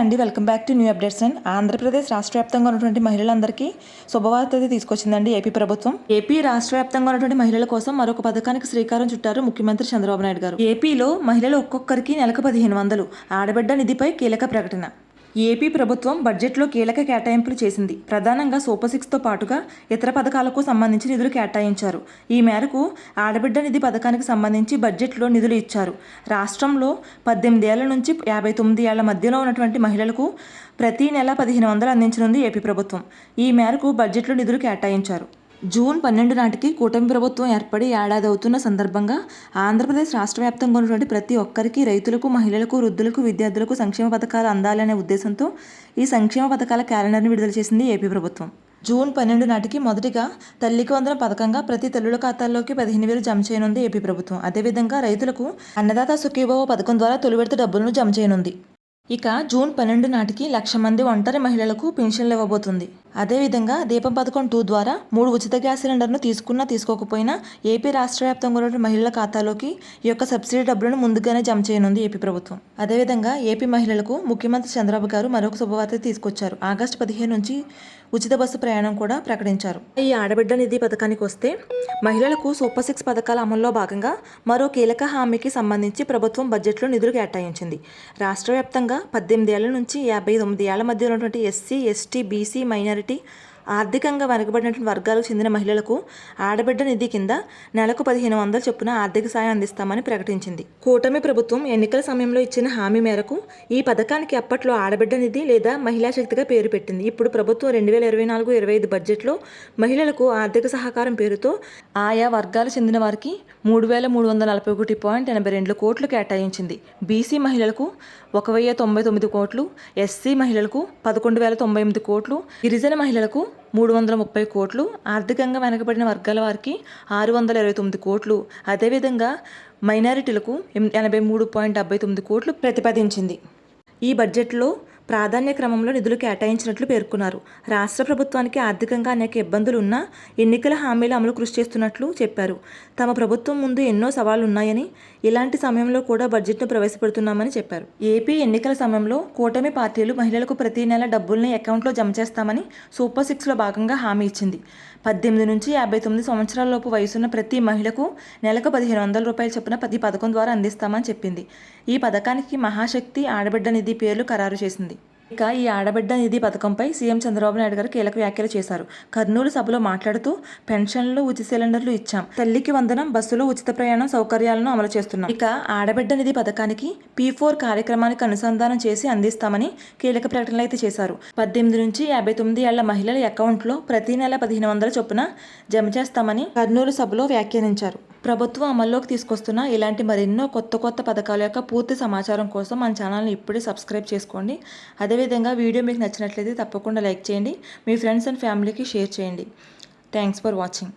అండి, welcome back to new updates. And Andhra Pradesh రాష్ట్ర వ్యాప్తంగా ఉన్నటువంటి మహిళలందరికీ శుభవార్త అయితే తీసుకొచ్చిందండి ఏపీ ప్రభుత్వం. ఏపీ రాష్ట్ర వ్యాప్తంగా ఉన్నటువంటి మహిళల కోసం మరొక పథకానికి శ్రీకారం చుట్టారు ముఖ్యమంత్రి చంద్రబాబు నాయుడు గారు. ఏపీలో మహిళలు ఒక్కొక్కరికి నెలకు 1500 ఆడబిడ్డ నిధిపై కీలక ప్రకటన. ఏపీ ప్రభుత్వం బడ్జెట్లో కీలక కేటాయింపులు చేసింది. ప్రధానంగా సూపర్ 6తో పాటుగా ఇతర పథకాలకు సంబంధించి నిధులు కేటాయించారు. ఈ మేరకు ఆడబిడ్డ నిధి పథకానికి సంబంధించి బడ్జెట్లో నిధులు ఇచ్చారు. రాష్ట్రంలో 18 ఏళ్ల నుంచి 59 ఏళ్ల మధ్యలో ఉన్నటువంటి మహిళలకు ప్రతి నెల 1500 అందించనుంది ఏపీ ప్రభుత్వం. ఈ మేరకు బడ్జెట్లో నిధులు కేటాయించారు. జూన్ 12 నాటికి కూటమి ప్రభుత్వం ఏర్పడి ఏడాది అవుతున్న సందర్భంగా ఆంధ్రప్రదేశ్ రాష్ట్ర వ్యాప్తంగా ఉన్నటువంటి ప్రతి ఒక్కరికి, రైతులకు, మహిళలకు, వృద్ధులకు, విద్యార్థులకు సంక్షేమ పథకాలు అందాలనే ఉద్దేశంతో ఈ సంక్షేమ పథకాల క్యాలెండర్ని విడుదల చేసింది ఏపీ ప్రభుత్వం. జూన్ 12 నాటికి మొదటిగా తల్లికి వందనం పథకంగా ప్రతి తల్లుల ఖాతాల్లోకి 15,000 జమ చేయనుంది ఏపీ ప్రభుత్వం. అదేవిధంగా రైతులకు అన్నదాత సుఖీభవ పథకం ద్వారా తొలి విడత డబ్బులను జమ చేయనుంది. ఇక జూన్ 12 నాటికి 1,00,000 మంది ఒంటరి మహిళలకు పెన్షన్లు ఇవ్వబోతుంది. అదేవిధంగా దీపం పథకం 2 ద్వారా 3 ఉచిత గ్యాస్ సిలిండర్ను తీసుకున్నా తీసుకోకపోయినా ఏపీ రాష్ట్ర వ్యాప్తంగా ఉన్న మహిళల ఖాతాలోకి ఈ యొక్క సబ్సిడీ డబ్బులను ముందుగానే జమ చేయనుంది ఏపీ ప్రభుత్వం. అదేవిధంగా ఏపీ మహిళలకు ముఖ్యమంత్రి చంద్రబాబు గారు మరొక శుభవార్త తీసుకొచ్చారు. ఆగస్టు 15 నుంచి ఉచిత బస్సు ప్రయాణం కూడా ప్రకటించారు. ఈ ఆడబిడ్డ నిధి పథకానికి వస్తే మహిళలకు సూపర్ 6 పథకాల అమల్లో భాగంగా మరో కీలక హామీకి సంబంధించి ప్రభుత్వం బడ్జెట్లో నిధులు కేటాయించింది. రాష్ట్ర వ్యాప్తంగా 18 ఏళ్ల నుంచి 59 ఏళ్ల మధ్య ఉన్నటువంటి ఎస్సీ, ఎస్టీ, బీసీ, మైనారిటీ, ఆర్థికంగా వెనుకబడినటువంటి వర్గాలకు చెందిన మహిళలకు ఆడబిడ్డ నిధి కింద నెలకు 1500 చొప్పున ఆర్థిక సాయం అందిస్తామని ప్రకటించింది. కూటమి ప్రభుత్వం ఎన్నికల సమయంలో ఇచ్చిన హామీ మేరకు ఈ పథకానికి అప్పట్లో ఆడబిడ్డ నిధి లేదా మహిళా శక్తిగా పేరు పెట్టింది. ఇప్పుడు ప్రభుత్వం 2024-25 బడ్జెట్లో మహిళలకు ఆర్థిక సహకారం పేరుతో ఆయా వర్గాలు చెందిన వారికి 3,341.82 కోట్లు కేటాయించింది. బీసీ మహిళలకు 1,099 కోట్లు, ఎస్సీ మహిళలకు 11,098 కోట్లు, గిరిజన మహిళలకు 330 కోట్లు, ఆర్థికంగా వెనకబడిన వర్గాల వారికి 629 కోట్లు, అదేవిధంగా మైనారిటీలకు 83.79 కోట్లు ప్రతిపాదించింది. ఈ బడ్జెట్లో ప్రాధాన్య క్రమంలో నిధులు కేటాయించినట్లు పేర్కొన్నారు. రాష్ట్ర ప్రభుత్వానికి ఆర్థికంగా అనేక ఇబ్బందులు ఉన్నా ఎన్నికల హామీల అమలు కృషి చేస్తున్నట్లు చెప్పారు. తమ ప్రభుత్వం ముందు ఎన్నో సవాళ్లు ఉన్నాయని, ఇలాంటి సమయంలో కూడా బడ్జెట్ను ప్రవేశపెడుతున్నామని చెప్పారు. ఏపీ ఎన్నికల సమయంలో కూటమి పార్టీలు మహిళలకు ప్రతి నెల డబ్బుల్ని అకౌంట్లో జమ చేస్తామని సూపర్ 6లో భాగంగా హామీ ఇచ్చింది. 18 నుంచి 59 సంవత్సరాలలోపు వయసున్న ప్రతి మహిళకు నెలకు 1,500 రూపాయల చొప్పున ఈ పథకం ద్వారా అందిస్తామని చెప్పింది. ఈ పథకానికి మహాశక్తి ఆడబిడ్డ నిధి పేర్లు ఖరారు చేసింది. ఇక ఈ ఆడబిడ్డ నిధి పథకంపై సీఎం చంద్రబాబు నాయుడు గారు కీలక వ్యాఖ్యలు చేశారు. కర్నూలు సభలో మాట్లాడుతూ పెన్షన్లు, ఉచిత సిలిండర్లు ఇచ్చాం, తల్లికి వందనం, బస్సులో ఉచిత ప్రయాణం సౌకర్యాలను అమలు చేస్తున్నాం. ఇక ఆడబిడ్డ నిధి పథకానికి P4 కార్యక్రమానికి అనుసంధానం చేసి అందిస్తామని కీలక ప్రకటనలు అయితే చేశారు. 18 నుంచి 59 ఏళ్ల మహిళల అకౌంట్లో ప్రతి నెల 1,500 చొప్పున జమ చేస్తామని కర్నూలు సభలో వ్యాఖ్యానించారు. ప్రభుత్వం అమల్లోకి తీసుకొస్తున్న ఇలాంటి మరెన్నో కొత్త పథకాల యొక్క పూర్తి సమాచారం కోసం మన ఛానల్ని ఇప్పుడే సబ్స్క్రైబ్ చేసుకోండి. అదేవిధంగా వీడియో మీకు నచ్చినట్లయితే తప్పకుండా లైక్ చేయండి, మీ ఫ్రెండ్స్ అండ్ ఫ్యామిలీకి షేర్ చేయండి. Thanks for watching.